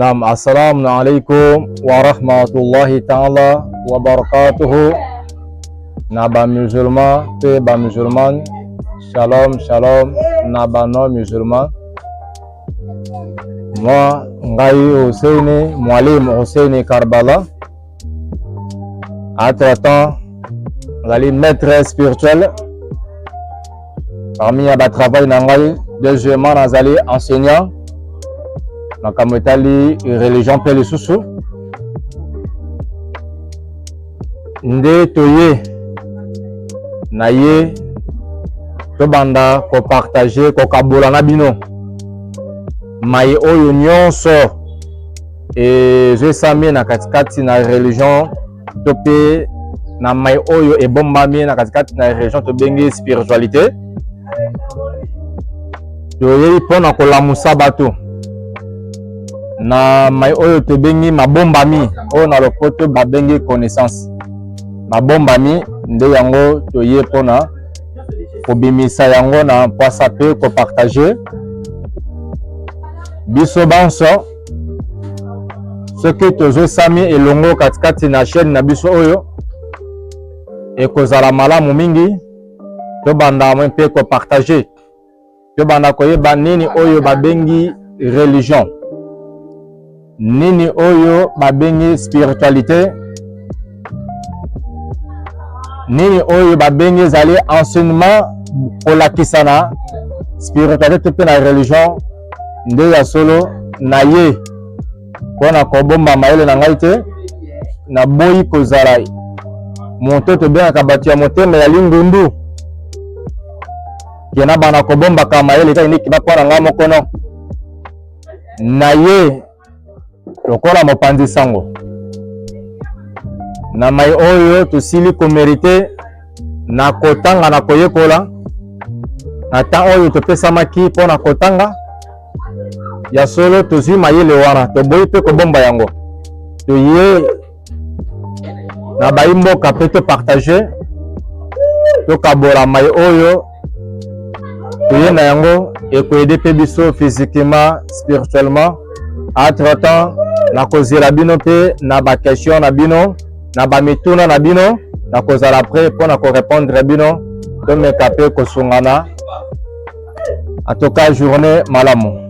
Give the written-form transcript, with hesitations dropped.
Naam, assalamu alaikum wa rahmatullahi ta'ala wa barakatuhu. Na ba musulman pe ba musulman, shalom shalom na ba non musulman. Moi ngai Husseini Mwalimu Husseini Karbala, entre-temps ngali maître spirituel parmi ya ba travail na ngai. Deuxièmement nazali enseignant na kamotali religion pe lisusu nde toye na ye to banda ko partager ko kabola na bino mai oyo nyonso ezosami na katikati na religion to pe na mai oyo ebombami na katikati na religion to bengi spiritualité. Toyei mpona kolamusa bato na mai oyo tobengi mabombami oyo na lopoto babengi connaissance. Mabombami nde yango toye mpona kobimisa yango na mpwasa pe kopartage biso banso soki tozosami elongo katikati na chaîne na biso oyo ekozala malamu mingi. Tobanda mpe kopartage, tobanda koyeba nini oyo babengi religion, nini oyo babengi spiritualité, nini oyo babengi ezali enseignement kolakisa na spiritualité pe na religion. Nde ya solo na ye mpona kobomba mayele na ngai te na boyi kozala moto tobengaka bato ya motema ya lingundu kena bana kobombaka mayele kaka ndiki bapona nga mokono na ye lokola mopanzi sango na mai oyo tosili komerite na kotanga na koyekola na temps oyo topesamaki mpona kotanga ya solo. Tozwi mayele wana toboyi mpe kobomba yango toye na bayi mboka mpe topartage tokabola mai oyo toye na yango ekoyede mpe biso physiquement spirituellement. Entre-temps na kozela bino mpe na baquestion na bino na bamituna na bino na kozala prêt mpona korépondre bino tomeka mpe kosungana. En tout cas, journée malamu.